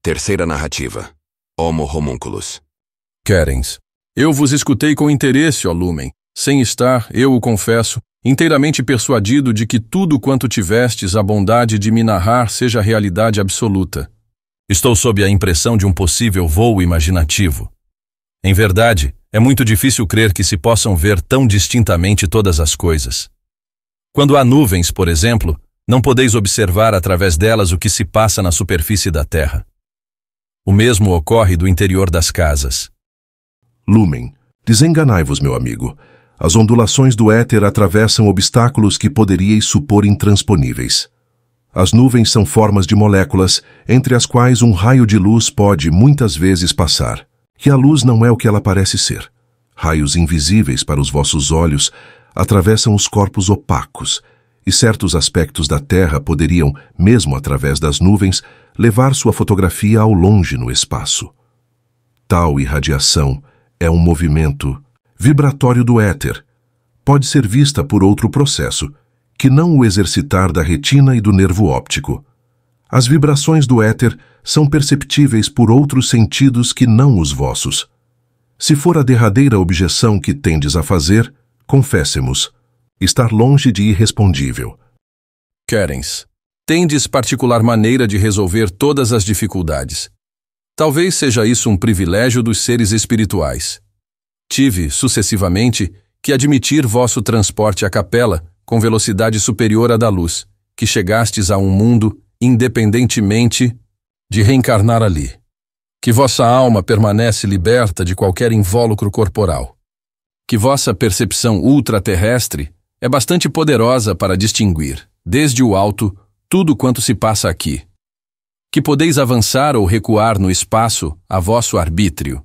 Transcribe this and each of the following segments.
Terceira narrativa. Homo homunculus. Querens. Eu vos escutei com interesse, ó Lumen, sem estar, eu o confesso, inteiramente persuadido de que tudo quanto tivestes a bondade de me narrar seja realidade absoluta. Estou sob a impressão de um possível voo imaginativo. Em verdade, é muito difícil crer que se possam ver tão distintamente todas as coisas. Quando há nuvens, por exemplo, não podeis observar através delas o que se passa na superfície da Terra. O mesmo ocorre do interior das casas. Lumen, desenganai-vos, meu amigo. As ondulações do éter atravessam obstáculos que poderíeis supor intransponíveis. As nuvens são formas de moléculas, entre as quais um raio de luz pode muitas vezes passar. Que a luz não é o que ela parece ser. Raios invisíveis para os vossos olhos atravessam os corpos opacos, e certos aspectos da Terra poderiam, mesmo através das nuvens, levar sua fotografia ao longe no espaço. Tal irradiação é um movimento vibratório do éter. Pode ser vista por outro processo, que não o exercitar da retina e do nervo óptico. As vibrações do éter são perceptíveis por outros sentidos que não os vossos. Se for a derradeira objeção que tendes a fazer, confessemos, estar longe de irrespondível. Querens. Tendes particular maneira de resolver todas as dificuldades. Talvez seja isso um privilégio dos seres espirituais. Tive, sucessivamente, que admitir vosso transporte à capela com velocidade superior à da luz, que chegastes a um mundo, independentemente de reencarnar ali. Que vossa alma permanece liberta de qualquer invólucro corporal. Que vossa percepção ultraterrestre é bastante poderosa para distinguir, desde o alto, tudo quanto se passa aqui. Que podeis avançar ou recuar no espaço a vosso arbítrio.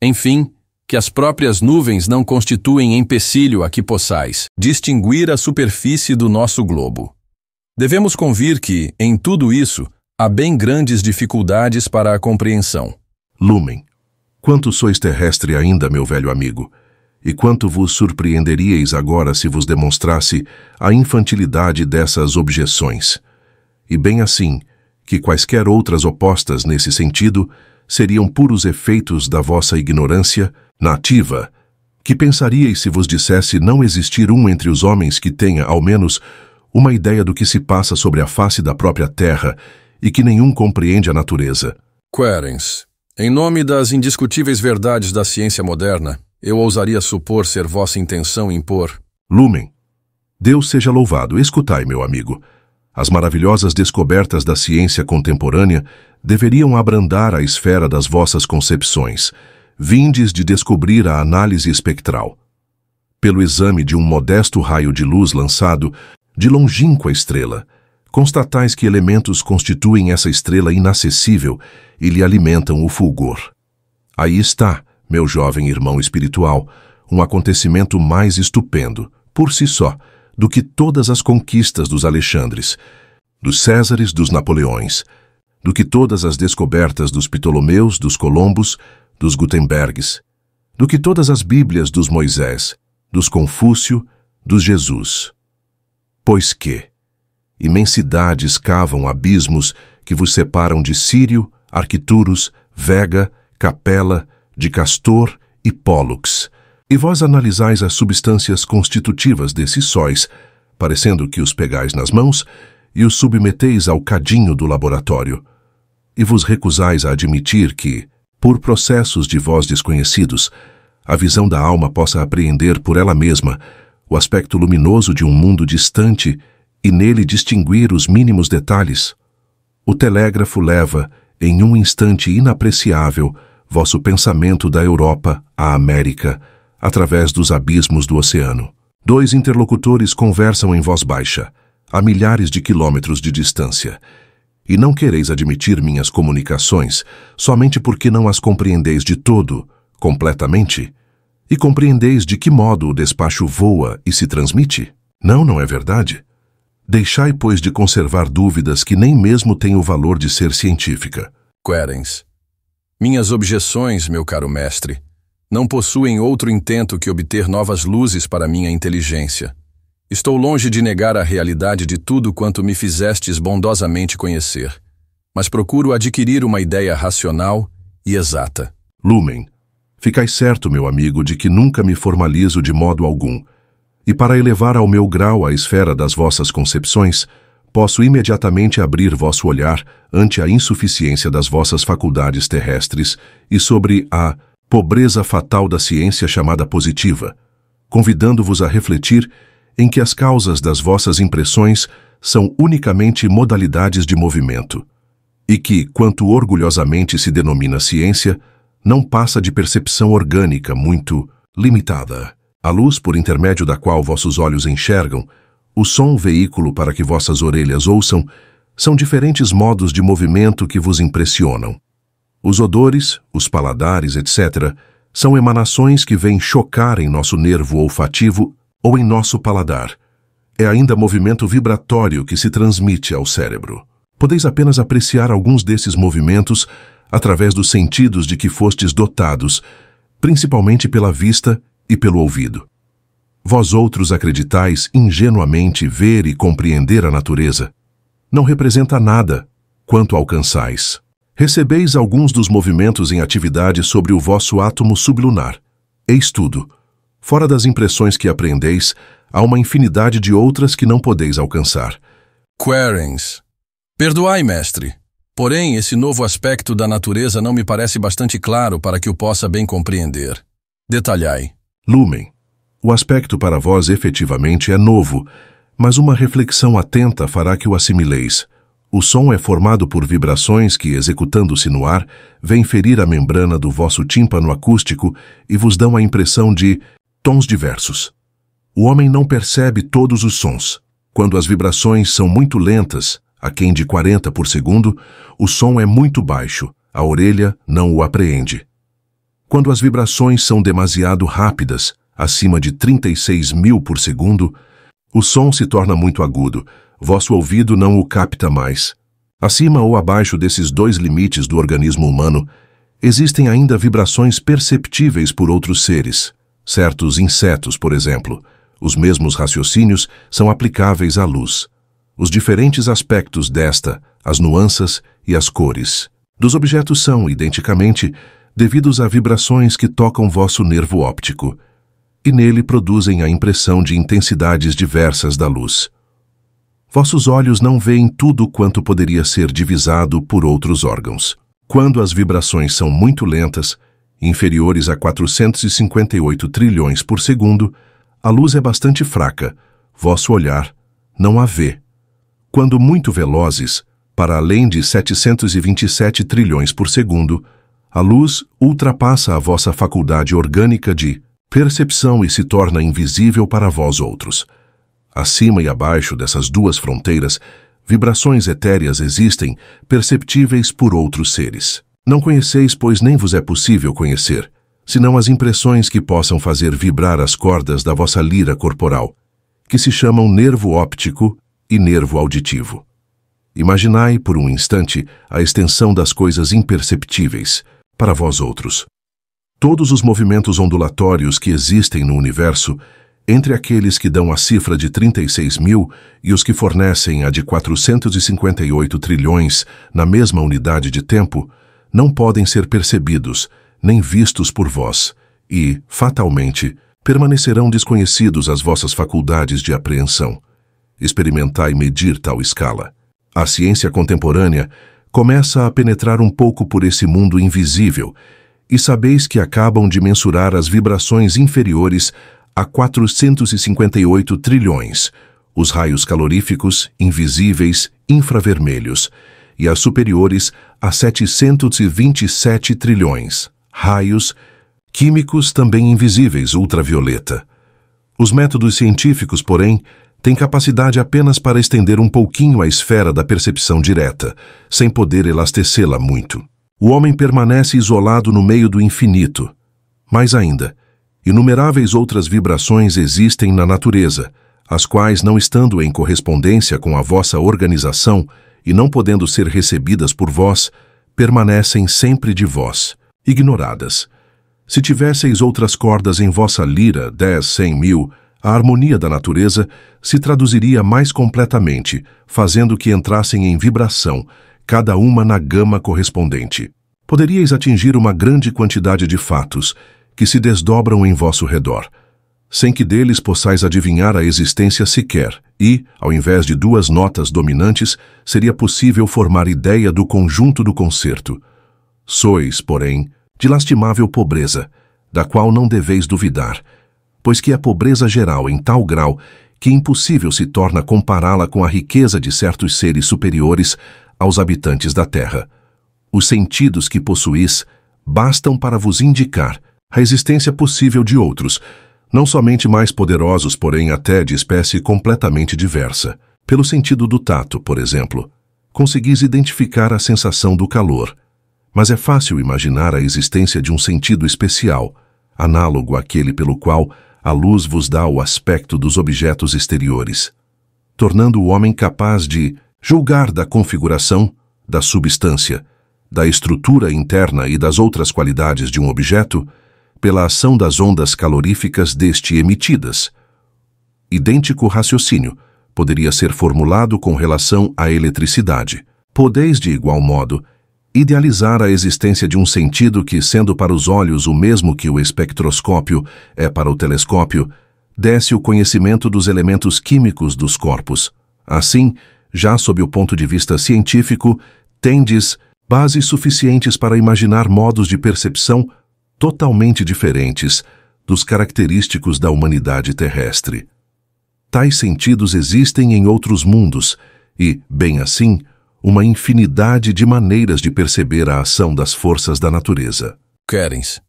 Enfim, que as próprias nuvens não constituem empecilho a que possais distinguir a superfície do nosso globo. Devemos convir que, em tudo isso, há bem grandes dificuldades para a compreensão. Lumen, quanto sois terrestre ainda, meu velho amigo, e quanto vos surpreenderíeis agora se vos demonstrasse a infantilidade dessas objeções. E bem assim, que quaisquer outras opostas nesse sentido seriam puros efeitos da vossa ignorância nativa. Que pensaríeis se vos dissesse não existir um entre os homens que tenha, ao menos, uma ideia do que se passa sobre a face da própria Terra e que nenhum compreende a natureza? Querens. Em nome das indiscutíveis verdades da ciência moderna, eu ousaria supor ser vossa intenção impor. Lumen, Deus seja louvado. Escutai, meu amigo. As maravilhosas descobertas da ciência contemporânea deveriam abrandar a esfera das vossas concepções, vindes de descobrir a análise espectral. Pelo exame de um modesto raio de luz lançado de longínqua estrela, constatais que elementos constituem essa estrela inacessível e lhe alimentam o fulgor. Aí está, meu jovem irmão espiritual, um acontecimento mais estupendo, por si só, do que todas as conquistas dos Alexandres, dos Césares, dos Napoleões, do que todas as descobertas dos Ptolomeus, dos Colombos, dos Gutenbergs, do que todas as Bíblias dos Moisés, dos Confúcio, dos Jesus. Pois que imensidades cavam abismos que vos separam de Sírio, Arquituros, Vega, Capela, de Castor e Pólux, e vós analisais as substâncias constitutivas desses sóis, parecendo que os pegais nas mãos e os submeteis ao cadinho do laboratório, e vos recusais a admitir que, por processos de vós desconhecidos, a visão da alma possa apreender por ela mesma o aspecto luminoso de um mundo distante e nele distinguir os mínimos detalhes. O telégrafo leva, em um instante inapreciável, vosso pensamento da Europa à América, através dos abismos do oceano. Dois interlocutores conversam em voz baixa, a milhares de quilômetros de distância, e não quereis admitir minhas comunicações somente porque não as compreendeis de todo, completamente? E compreendeis de que modo o despacho voa e se transmite? Não é verdade? Deixai, pois, de conservar dúvidas que nem mesmo têm o valor de ser científica. Querens. Minhas objeções, meu caro mestre, não possuem outro intento que obter novas luzes para minha inteligência. Estou longe de negar a realidade de tudo quanto me fizestes bondosamente conhecer. mas procuro adquirir uma ideia racional e exata. Lumen, ficai certo, meu amigo, de que nunca me formalizo de modo algum, e para elevar ao meu grau a esfera das vossas concepções, posso imediatamente abrir vosso olhar ante a insuficiência das vossas faculdades terrestres e sobre a pobreza fatal da ciência chamada positiva, convidando-vos a refletir em que as causas das vossas impressões são unicamente modalidades de movimento, e que, quanto orgulhosamente se denomina ciência, não passa de percepção orgânica muito limitada. A luz por intermédio da qual vossos olhos enxergam, o som veículo para que vossas orelhas ouçam, são diferentes modos de movimento que vos impressionam. Os odores, os paladares, etc., são emanações que vêm chocar em nosso nervo olfativo ou em nosso paladar. É ainda movimento vibratório que se transmite ao cérebro. Podeis apenas apreciar alguns desses movimentos através dos sentidos de que fostes dotados, principalmente pela vista e pelo ouvido. Vós outros acreditais ingenuamente ver e compreender a natureza. Não representa nada quanto alcançais. Recebeis alguns dos movimentos em atividade sobre o vosso átomo sublunar. Eis tudo. Fora das impressões que apreendeis, há uma infinidade de outras que não podeis alcançar. Querens. Perdoai, mestre. Porém, esse novo aspecto da natureza não me parece bastante claro para que o possa bem compreender. Detalhai. Lumen. O aspecto para vós efetivamente é novo, mas uma reflexão atenta fará que o assimileis. O som é formado por vibrações que, executando-se no ar, vêm ferir a membrana do vosso tímpano acústico e vos dão a impressão de tons diversos. O homem não percebe todos os sons. Quando as vibrações são muito lentas, aquém de 40 por segundo, o som é muito baixo, a orelha não o apreende. Quando as vibrações são demasiado rápidas, acima de 36.000 por segundo, o som se torna muito agudo, vosso ouvido não o capta mais. Acima ou abaixo desses dois limites do organismo humano, existem ainda vibrações perceptíveis por outros seres, certos insetos, por exemplo. Os mesmos raciocínios são aplicáveis à luz. Os diferentes aspectos desta, as nuances e as cores dos objetos são, identicamente, devidos a vibrações que tocam vosso nervo óptico, e nele produzem a impressão de intensidades diversas da luz. Vossos olhos não veem tudo quanto poderia ser divisado por outros órgãos. Quando as vibrações são muito lentas, inferiores a 458 trilhões por segundo, a luz é bastante fraca, vosso olhar não a vê. Quando muito velozes, para além de 727 trilhões por segundo, a luz ultrapassa a vossa faculdade orgânica de percepção e se torna invisível para vós outros. Acima e abaixo dessas duas fronteiras, vibrações etéreas existem, perceptíveis por outros seres. Não conheceis, pois nem vos é possível conhecer, senão as impressões que possam fazer vibrar as cordas da vossa lira corporal, que se chamam nervo óptico e nervo auditivo. Imaginai, por um instante, a extensão das coisas imperceptíveis, para vós outros. Todos os movimentos ondulatórios que existem no universo, entre aqueles que dão a cifra de 36.000 e os que fornecem a de 458 trilhões na mesma unidade de tempo, não podem ser percebidos, nem vistos por vós, e, fatalmente, permanecerão desconhecidos às vossas faculdades de apreensão. Experimentai medir tal escala. A ciência contemporânea começa a penetrar um pouco por esse mundo invisível, e sabeis que acabam de mensurar as vibrações inferiores a 458 trilhões, os raios caloríficos, invisíveis, infravermelhos, e as superiores a 727 trilhões, raios químicos também invisíveis, ultravioleta. Os métodos científicos, porém, têm capacidade apenas para estender um pouquinho a esfera da percepção direta, sem poder elastecê-la muito. O homem permanece isolado no meio do infinito. Mais ainda, inumeráveis outras vibrações existem na natureza, as quais, não estando em correspondência com a vossa organização e não podendo ser recebidas por vós, permanecem sempre de vós, ignoradas. Se tivesseis outras cordas em vossa lira, 10, 100 mil, a harmonia da natureza se traduziria mais completamente, fazendo que entrassem em vibração, cada uma na gama correspondente. Poderíeis atingir uma grande quantidade de fatos que se desdobram em vosso redor, sem que deles possais adivinhar a existência sequer, e, ao invés de duas notas dominantes, seria possível formar ideia do conjunto do concerto. Sois, porém, de lastimável pobreza, da qual não deveis duvidar, pois que é pobreza geral em tal grau que impossível se torna compará-la com a riqueza de certos seres superiores aos habitantes da terra. Os sentidos que possuís bastam para vos indicar a existência possível de outros, não somente mais poderosos, porém até de espécie completamente diversa. Pelo sentido do tato, por exemplo, conseguis identificar a sensação do calor, mas é fácil imaginar a existência de um sentido especial, análogo àquele pelo qual a luz vos dá o aspecto dos objetos exteriores, tornando o homem capaz de julgar da configuração, da substância, da estrutura interna e das outras qualidades de um objeto pela ação das ondas caloríficas deste emitidas. Idêntico raciocínio poderia ser formulado com relação à eletricidade. Podeis, de igual modo, idealizar a existência de um sentido que, sendo para os olhos o mesmo que o espectroscópio é para o telescópio, desse o conhecimento dos elementos químicos dos corpos. Assim, já sob o ponto de vista científico, tendes bases suficientes para imaginar modos de percepção totalmente diferentes dos característicos da humanidade terrestre. Tais sentidos existem em outros mundos e, bem assim, uma infinidade de maneiras de perceber a ação das forças da natureza. Querens.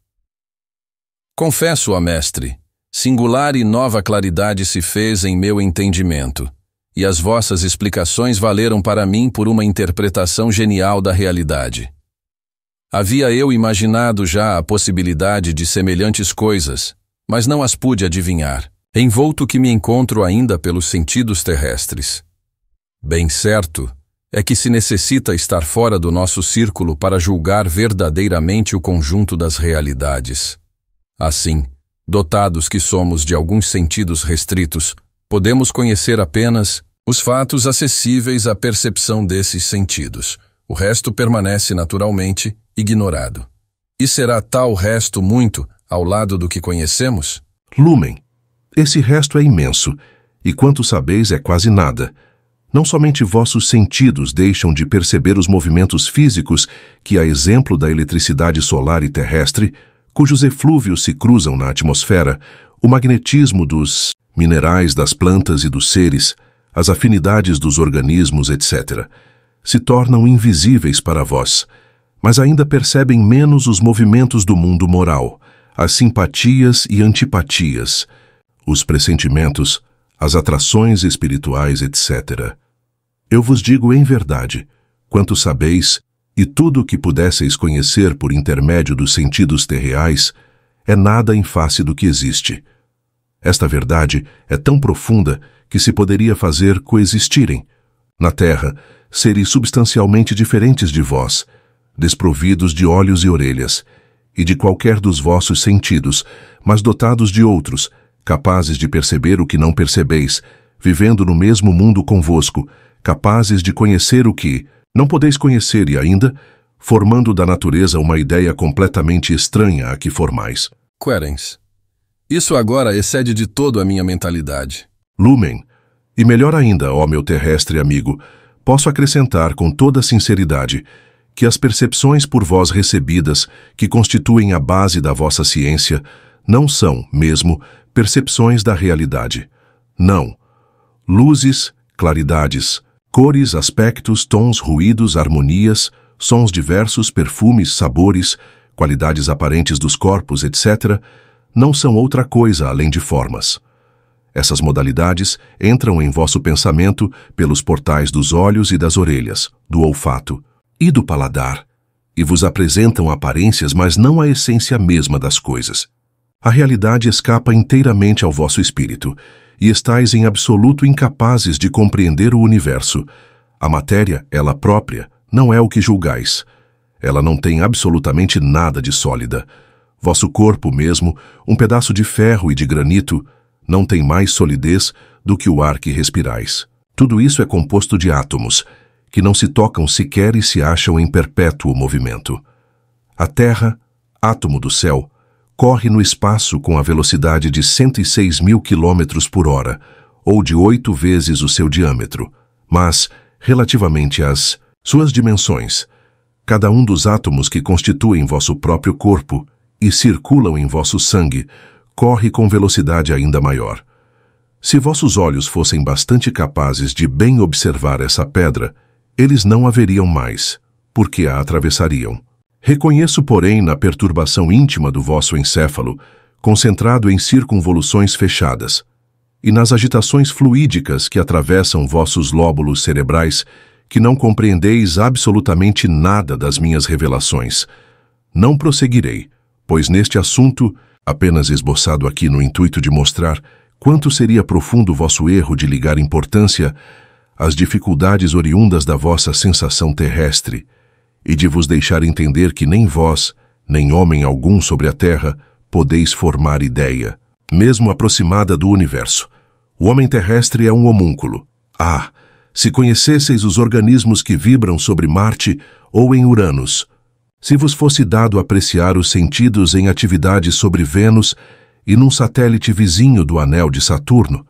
Confesso, ó mestre, singular e nova claridade se fez em meu entendimento, e as vossas explicações valeram para mim por uma interpretação genial da realidade. Havia eu imaginado já a possibilidade de semelhantes coisas, mas não as pude adivinhar, envolto que me encontro ainda pelos sentidos terrestres. Bem certo é que se necessita estar fora do nosso círculo para julgar verdadeiramente o conjunto das realidades. Assim, dotados que somos de alguns sentidos restritos, podemos conhecer apenas os fatos acessíveis à percepção desses sentidos. O resto permanece naturalmente ignorado. E será tal resto muito ao lado do que conhecemos? Lumen. Esse resto é imenso, e quanto sabeis é quase nada. Não somente vossos sentidos deixam de perceber os movimentos físicos que, a exemplo da eletricidade solar e terrestre, cujos eflúvios se cruzam na atmosfera, o magnetismo dos minerais, das plantas e dos seres, as afinidades dos organismos, etc., se tornam invisíveis para vós, mas ainda percebem menos os movimentos do mundo moral, as simpatias e antipatias, os pressentimentos, as atrações espirituais, etc. Eu vos digo em verdade, quanto sabeis, e tudo o que pudesseis conhecer por intermédio dos sentidos terreais, é nada em face do que existe. Esta verdade é tão profunda que se poderia fazer coexistirem, na terra, seres substancialmente diferentes de vós, desprovidos de olhos e orelhas, e de qualquer dos vossos sentidos, mas dotados de outros, capazes de perceber o que não percebeis, vivendo no mesmo mundo convosco, capazes de conhecer o que não podeis conhecer e ainda, formando da natureza uma ideia completamente estranha a que formais. Querens. Isso agora excede de todo a minha mentalidade. Lumen. E melhor ainda, ó meu terrestre amigo, posso acrescentar com toda sinceridade que as percepções por vós recebidas, que constituem a base da vossa ciência, não são, mesmo, percepções da realidade. Não. Luzes, claridades, cores, aspectos, tons, ruídos, harmonias, sons diversos, perfumes, sabores, qualidades aparentes dos corpos, etc., não são outra coisa além de formas. Essas modalidades entram em vosso pensamento pelos portais dos olhos e das orelhas, do olfato e do paladar, e vos apresentam aparências, mas não a essência mesma das coisas. A realidade escapa inteiramente ao vosso espírito, e estáis em absoluto incapazes de compreender o universo. A matéria, ela própria, não é o que julgais. Ela não tem absolutamente nada de sólida. Vosso corpo mesmo, um pedaço de ferro e de granito, não tem mais solidez do que o ar que respirais. Tudo isso é composto de átomos, que não se tocam sequer e se acham em perpétuo movimento. A Terra, átomo do céu, corre no espaço com a velocidade de 106.000 km por hora, ou de 8 vezes o seu diâmetro, mas, relativamente às suas dimensões, cada um dos átomos que constituem vosso próprio corpo e circulam em vosso sangue corre com velocidade ainda maior. Se vossos olhos fossem bastante capazes de bem observar essa pedra, eles não a veriam mais, porque a atravessariam. Reconheço, porém, na perturbação íntima do vosso encéfalo, concentrado em circunvoluções fechadas, e nas agitações fluídicas que atravessam vossos lóbulos cerebrais, que não compreendeis absolutamente nada das minhas revelações. Não prosseguirei, pois neste assunto, apenas esboçado aqui no intuito de mostrar quanto seria profundo vosso erro de ligar importância às dificuldades oriundas da vossa sensação terrestre, e de vos deixar entender que nem vós, nem homem algum sobre a terra, podeis formar ideia, mesmo aproximada do universo. O homem terrestre é um homúnculo. Ah, se conhecesseis os organismos que vibram sobre Marte ou em Uranus, se vos fosse dado apreciar os sentidos em atividade sobre Vênus e num satélite vizinho do anel de Saturno,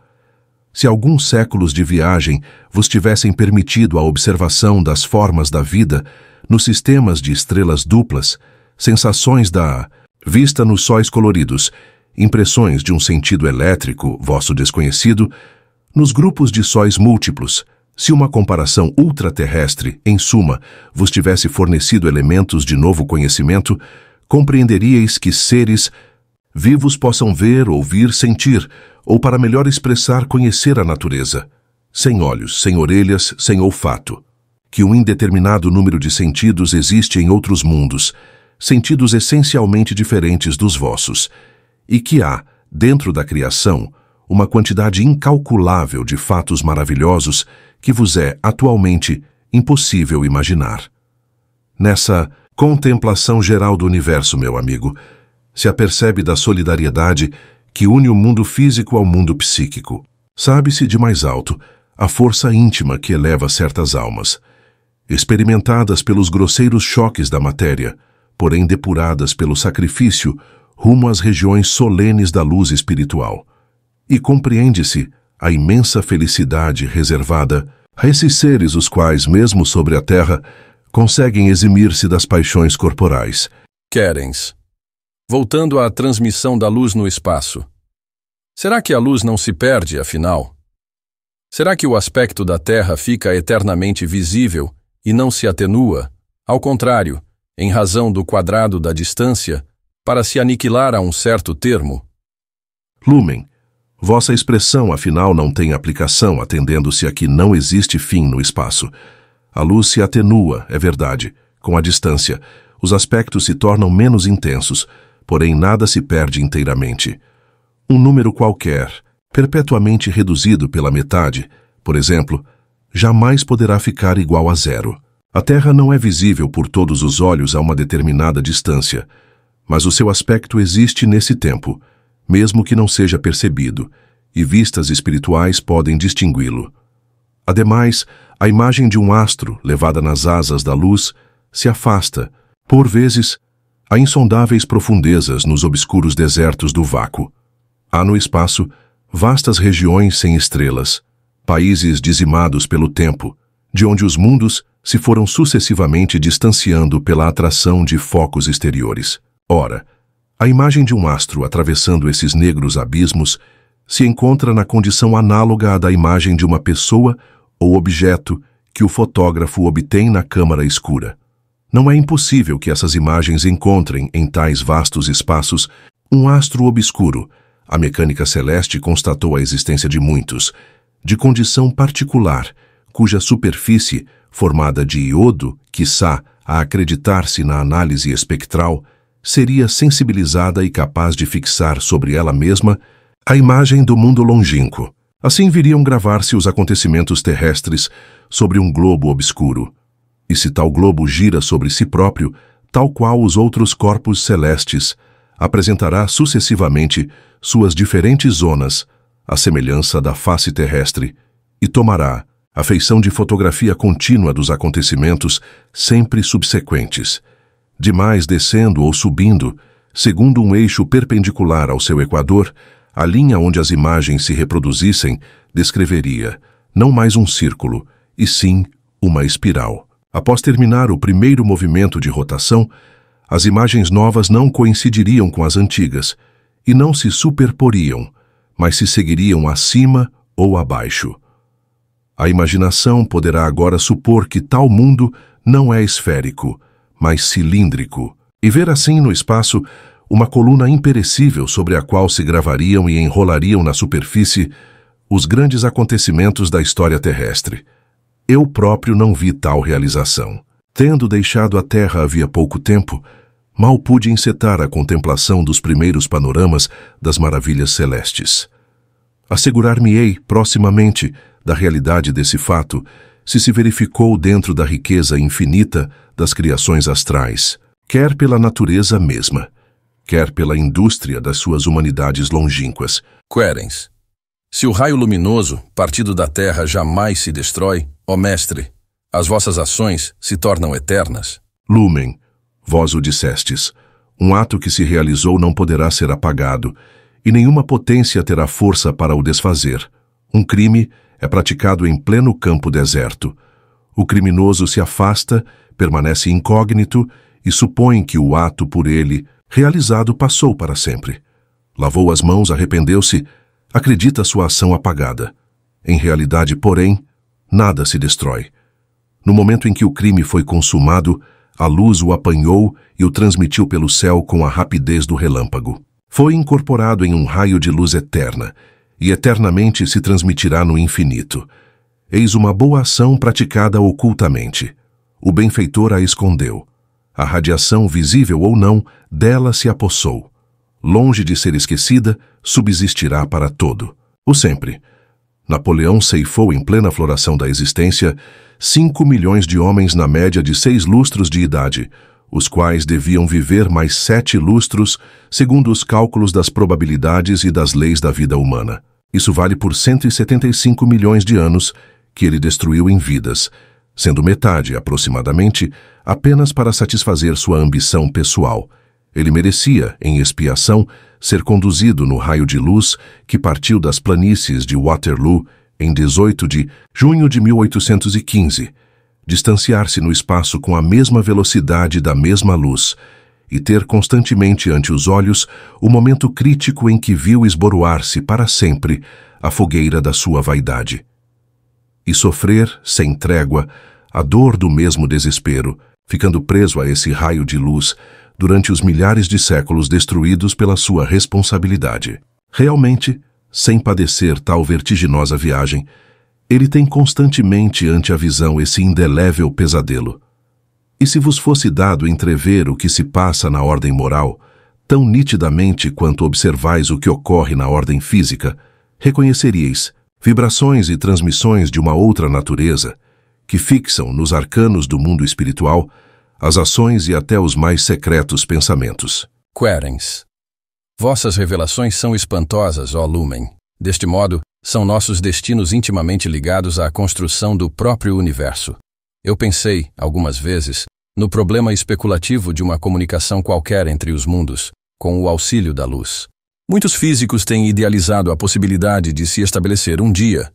se alguns séculos de viagem vos tivessem permitido a observação das formas da vida nos sistemas de estrelas duplas, sensações da vista nos sóis coloridos, impressões de um sentido elétrico, vosso desconhecido, nos grupos de sóis múltiplos, se uma comparação ultraterrestre, em suma, vos tivesse fornecido elementos de novo conhecimento, compreenderíeis que seres vivos possam ver, ouvir, sentir, ou para melhor expressar, conhecer a natureza, sem olhos, sem orelhas, sem olfato, que um indeterminado número de sentidos existe em outros mundos, sentidos essencialmente diferentes dos vossos, e que há, dentro da criação, uma quantidade incalculável de fatos maravilhosos que vos é, atualmente, impossível imaginar. Nessa contemplação geral do universo, meu amigo, se apercebe da solidariedade que une o mundo físico ao mundo psíquico. Sabe-se de mais alto a força íntima que eleva certas almas, experimentadas pelos grosseiros choques da matéria, porém depuradas pelo sacrifício rumo às regiões solenes da luz espiritual. E compreende-se a imensa felicidade reservada a esses seres os quais, mesmo sobre a terra, conseguem eximir-se das paixões corporais. Querens. Voltando à transmissão da luz no espaço. Será que a luz não se perde, afinal? Será que o aspecto da Terra fica eternamente visível e não se atenua, ao contrário, em razão do quadrado da distância, para se aniquilar a um certo termo? Lumen. Vossa expressão, afinal, não tem aplicação, atendendo-se a que não existe fim no espaço. A luz se atenua, é verdade, com a distância. Os aspectos se tornam menos intensos, porém nada se perde inteiramente. Um número qualquer, perpetuamente reduzido pela metade, por exemplo, jamais poderá ficar igual a zero. A Terra não é visível por todos os olhos a uma determinada distância, mas o seu aspecto existe nesse tempo, mesmo que não seja percebido, e vistas espirituais podem distingui-lo. Ademais, a imagem de um astro, levada nas asas da luz, se afasta, por vezes, a insondáveis profundezas nos obscuros desertos do vácuo. Há no espaço vastas regiões sem estrelas, países dizimados pelo tempo, de onde os mundos se foram sucessivamente distanciando pela atração de focos exteriores. Ora, a imagem de um astro atravessando esses negros abismos se encontra na condição análoga à da imagem de uma pessoa ou objeto que o fotógrafo obtém na câmara escura. Não é impossível que essas imagens encontrem, em tais vastos espaços, um astro obscuro. A mecânica celeste constatou a existência de muitos, de condição particular, cuja superfície, formada de iodo, quiçá, a acreditar-se na análise espectral, seria sensibilizada e capaz de fixar sobre ela mesma a imagem do mundo longínquo. Assim viriam gravar-se os acontecimentos terrestres sobre um globo obscuro. E se tal globo gira sobre si próprio, tal qual os outros corpos celestes, apresentará sucessivamente suas diferentes zonas, à semelhança da face terrestre, e tomará, A feição de fotografia contínua dos acontecimentos sempre subsequentes, demais descendo ou subindo, segundo um eixo perpendicular ao seu equador, a linha onde as imagens se reproduzissem descreveria não mais um círculo, e sim uma espiral. Após terminar o primeiro movimento de rotação, as imagens novas não coincidiriam com as antigas e não se superporiam, mas se seguiriam acima ou abaixo. A imaginação poderá agora supor que tal mundo não é esférico, mas cilíndrico, e ver assim no espaço uma coluna imperecível sobre a qual se gravariam e enrolariam na superfície os grandes acontecimentos da história terrestre. Eu próprio não vi tal realização. Tendo deixado a Terra havia pouco tempo, mal pude encetar a contemplação dos primeiros panoramas das maravilhas celestes. Assegurar-me-ei, proximamente, da realidade desse fato, se verificou dentro da riqueza infinita das criações astrais, quer pela natureza mesma, quer pela indústria das suas humanidades longínquas. Querens. Se o raio luminoso, partido da Terra, jamais se destrói, ó Mestre, as vossas ações se tornam eternas. Lumen, vós o dissestes, um ato que se realizou não poderá ser apagado, e nenhuma potência terá força para o desfazer. Um crime é praticado em pleno campo deserto. O criminoso se afasta, permanece incógnito e supõe que o ato por ele realizado passou para sempre. Lavou as mãos, arrependeu-se, acredita sua ação apagada. Em realidade, porém, nada se destrói. No momento em que o crime foi consumado, a luz o apanhou e o transmitiu pelo céu com a rapidez do relâmpago. Foi incorporado em um raio de luz eterna, e eternamente se transmitirá no infinito. Eis uma boa ação praticada ocultamente. O benfeitor a escondeu. A radiação, visível ou não, dela se apossou. Longe de ser esquecida, subsistirá para todo. O sempre. Napoleão ceifou em plena floração da existência 5 milhões de homens na média de 6 lustros de idade, os quais deviam viver mais 7 lustros, segundo os cálculos das probabilidades e das leis da vida humana. Isso vale por 175 milhões de anos que ele destruiu em vidas, sendo metade, aproximadamente, apenas para satisfazer sua ambição pessoal. Ele merecia, em expiação, ser conduzido no raio de luz que partiu das planícies de Waterloo em 18 de junho de 1815, distanciar-se no espaço com a mesma velocidade da mesma luz e ter constantemente ante os olhos o momento crítico em que viu esboroar-se para sempre a fogueira da sua vaidade. E sofrer, sem trégua, a dor do mesmo desespero, ficando preso a esse raio de luz durante os milhares de séculos destruídos pela sua responsabilidade. Realmente, sem padecer tal vertiginosa viagem, ele tem constantemente ante a visão esse indelével pesadelo. E se vos fosse dado entrever o que se passa na ordem moral, tão nitidamente quanto observais o que ocorre na ordem física, reconheceríeis vibrações e transmissões de uma outra natureza, que fixam nos arcanos do mundo espiritual as ações e até os mais secretos pensamentos. Querens. Vossas revelações são espantosas, ó Lumen. Deste modo, são nossos destinos intimamente ligados à construção do próprio universo. Eu pensei, algumas vezes, no problema especulativo de uma comunicação qualquer entre os mundos, com o auxílio da luz. Muitos físicos têm idealizado a possibilidade de se estabelecer um dia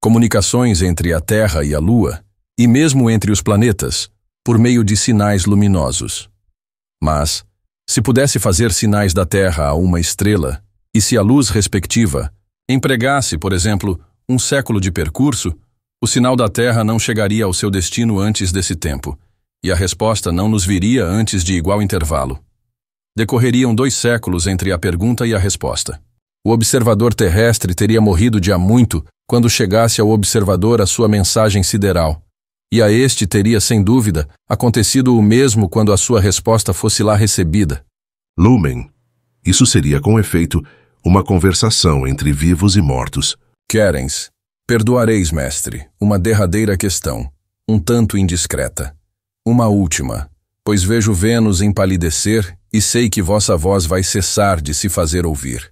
comunicações entre a Terra e a Lua, e mesmo entre os planetas, por meio de sinais luminosos. Mas, se pudesse fazer sinais da Terra a uma estrela, e se a luz respectiva empregasse, por exemplo, um século de percurso, o sinal da Terra não chegaria ao seu destino antes desse tempo, e a resposta não nos viria antes de igual intervalo. Decorreriam 2 séculos entre a pergunta e a resposta. O observador terrestre teria morrido de há muito quando chegasse ao observador a sua mensagem sideral, e a este teria, sem dúvida, acontecido o mesmo quando a sua resposta fosse lá recebida. Lumen. Isso seria, com efeito, uma conversação entre vivos e mortos. Querens. Perdoareis, mestre, uma derradeira questão, um tanto indiscreta. Uma última, pois vejo Vênus empalidecer e sei que vossa voz vai cessar de se fazer ouvir.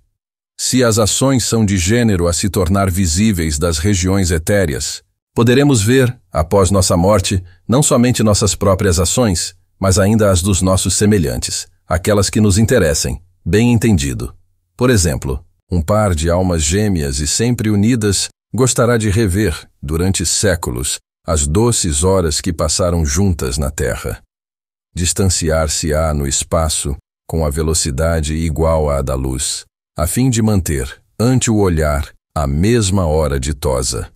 Se as ações são de gênero a se tornar visíveis das regiões etéreas, Poderemos ver, após nossa morte, não somente nossas próprias ações, mas ainda as dos nossos semelhantes, aquelas que nos interessem, bem entendido. Por exemplo, um par de almas gêmeas e sempre unidas gostará de rever, durante séculos, as doces horas que passaram juntas na Terra. Distanciar-se-á no espaço com a velocidade igual à da luz, a fim de manter, ante o olhar, a mesma hora ditosa.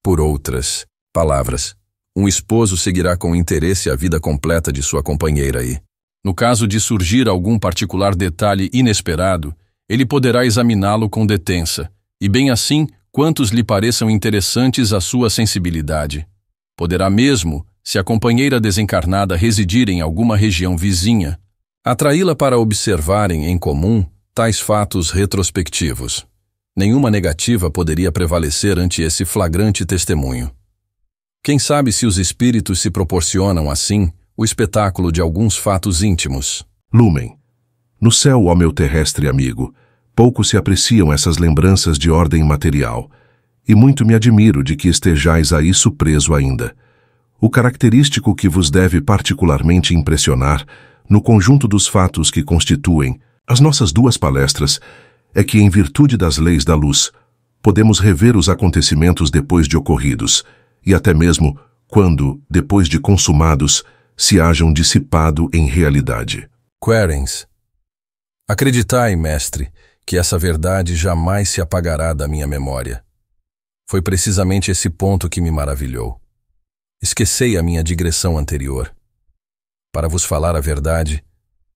Por outras palavras, um esposo seguirá com interesse a vida completa de sua companheira e, no caso de surgir algum particular detalhe inesperado, ele poderá examiná-lo com detença, e bem assim quantos lhe pareçam interessantes à sua sensibilidade. Poderá mesmo, se a companheira desencarnada residir em alguma região vizinha, atraí-la para observarem em comum tais fatos retrospectivos. Nenhuma negativa poderia prevalecer ante esse flagrante testemunho. Quem sabe se os espíritos se proporcionam, assim, o espetáculo de alguns fatos íntimos. Lumen. No céu, ó meu terrestre amigo, pouco se apreciam essas lembranças de ordem material, e muito me admiro de que estejais a isso preso ainda. O característico que vos deve particularmente impressionar, no conjunto dos fatos que constituem as nossas duas palestras, é que, em virtude das leis da luz, podemos rever os acontecimentos depois de ocorridos, e até mesmo quando, depois de consumados, se hajam dissipado em realidade. Querens. Acreditai, mestre, que essa verdade jamais se apagará da minha memória. Foi precisamente esse ponto que me maravilhou. Esquecei a minha digressão anterior. Para vos falar a verdade,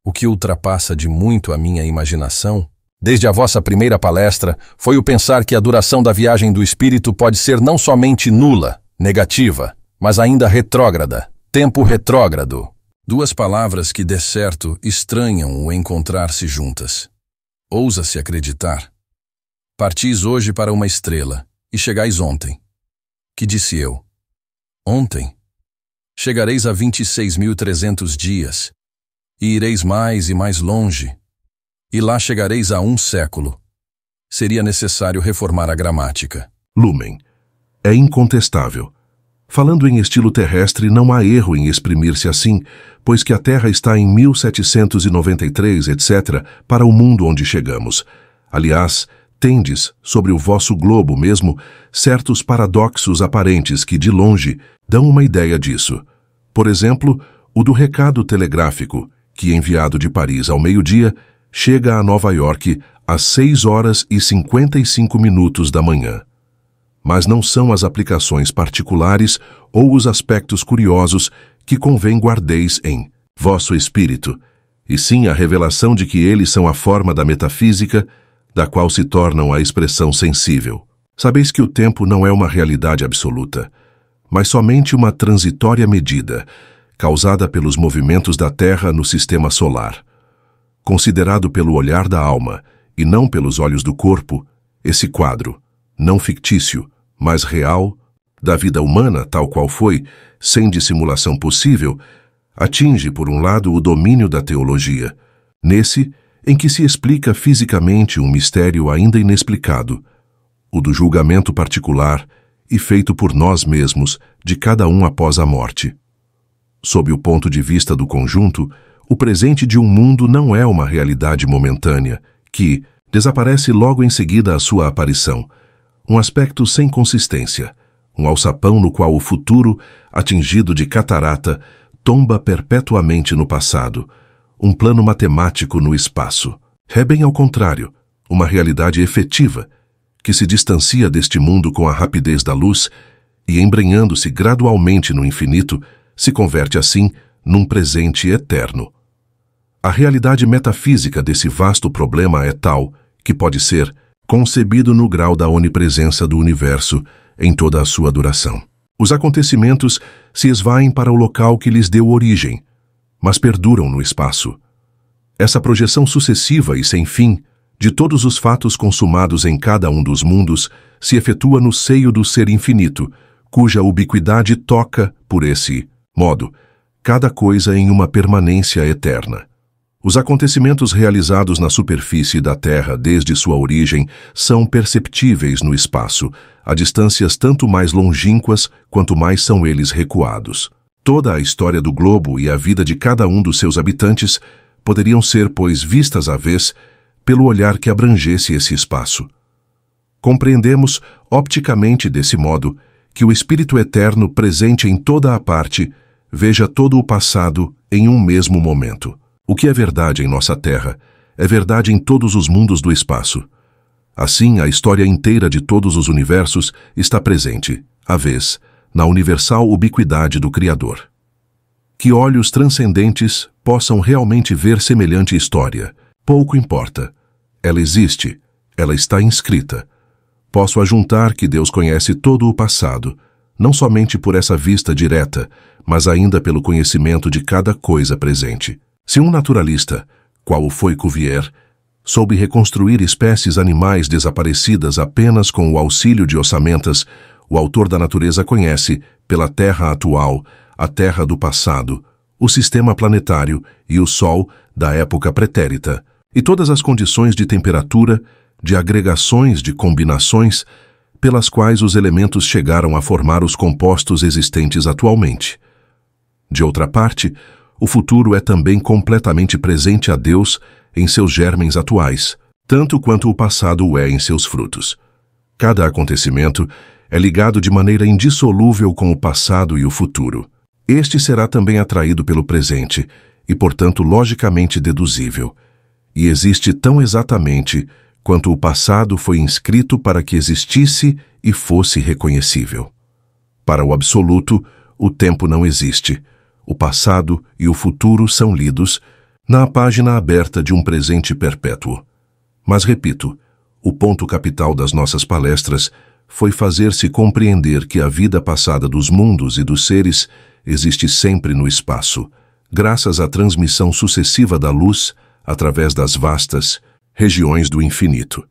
o que ultrapassa de muito a minha imaginação, desde a vossa primeira palestra, foi o pensar que a duração da viagem do espírito pode ser não somente nula, negativa, mas ainda retrógrada, tempo retrógrado. Duas palavras que, de certo, estranham o encontrar-se juntas. Ousa-se acreditar. Partis hoje para uma estrela, e chegais ontem. Que disse eu? Ontem? Chegareis a 26.300 dias, e ireis mais e mais longe, e lá chegareis a 1 século. Seria necessário reformar a gramática. Lumen. É incontestável. Falando em estilo terrestre, não há erro em exprimir-se assim, pois que a Terra está em 1793, etc., para o mundo onde chegamos. Aliás, tendes, sobre o vosso globo mesmo, certos paradoxos aparentes que, de longe, dão uma ideia disso. Por exemplo, o do recado telegráfico, que, enviado de Paris ao meio-dia, chega a Nova York às 6h55 da manhã. Mas não são as aplicações particulares ou os aspectos curiosos que convém guardeis em vosso espírito, e sim a revelação de que eles são a forma da metafísica, da qual se tornam a expressão sensível. Sabeis que o tempo não é uma realidade absoluta, mas somente uma transitória medida, causada pelos movimentos da Terra no sistema solar. Considerado pelo olhar da alma, e não pelos olhos do corpo, esse quadro, não fictício, mas real, da vida humana tal qual foi, sem dissimulação possível, atinge, por um lado, o domínio da teologia, nesse em que se explica fisicamente um mistério ainda inexplicado, o do julgamento particular e feito por nós mesmos, de cada um após a morte. Sob o ponto de vista do conjunto, o presente de um mundo não é uma realidade momentânea, que desaparece logo em seguida à sua aparição, um aspecto sem consistência, um alçapão no qual o futuro, atingido de catarata, tomba perpetuamente no passado, um plano matemático no espaço. É bem ao contrário, uma realidade efetiva, que se distancia deste mundo com a rapidez da luz e, embrenhando-se gradualmente no infinito, se converte assim num presente eterno. A realidade metafísica desse vasto problema é tal que pode ser concebido no grau da onipresença do universo em toda a sua duração. Os acontecimentos se esvaem para o local que lhes deu origem, mas perduram no espaço. Essa projeção sucessiva e sem fim de todos os fatos consumados em cada um dos mundos se efetua no seio do ser infinito, cuja ubiquidade toca, por esse modo, cada coisa em uma permanência eterna. Os acontecimentos realizados na superfície da Terra desde sua origem são perceptíveis no espaço, a distâncias tanto mais longínquas quanto mais são eles recuados. Toda a história do globo e a vida de cada um dos seus habitantes poderiam ser, pois, vistas à vez pelo olhar que abrangesse esse espaço. Compreendemos, opticamente desse modo, que o Espírito Eterno presente em toda a parte veja todo o passado em um mesmo momento. O que é verdade em nossa Terra é verdade em todos os mundos do espaço. Assim, a história inteira de todos os universos está presente, à vez, na universal ubiquidade do Criador. Que olhos transcendentes possam realmente ver semelhante história, pouco importa. Ela existe, ela está inscrita. Posso ajuntar que Deus conhece todo o passado, não somente por essa vista direta, mas ainda pelo conhecimento de cada coisa presente. Se um naturalista, qual o foi Cuvier, soube reconstruir espécies animais desaparecidas apenas com o auxílio de ossamentas, o autor da natureza conhece, pela Terra atual, a Terra do passado, o sistema planetário e o Sol da época pretérita, e todas as condições de temperatura, de agregações, de combinações, pelas quais os elementos chegaram a formar os compostos existentes atualmente. De outra parte, o futuro é também completamente presente a Deus em seus germens atuais, tanto quanto o passado o é em seus frutos. Cada acontecimento é ligado de maneira indissolúvel com o passado e o futuro. Este será também atraído pelo presente e, portanto, logicamente deduzível. E existe tão exatamente quanto o passado foi inscrito para que existisse e fosse reconhecível. Para o absoluto, o tempo não existe. O passado e o futuro são lidos na página aberta de um presente perpétuo. Mas, repito, o ponto capital das nossas palestras foi fazer-se compreender que a vida passada dos mundos e dos seres existe sempre no espaço, graças à transmissão sucessiva da luz através das vastas regiões do infinito.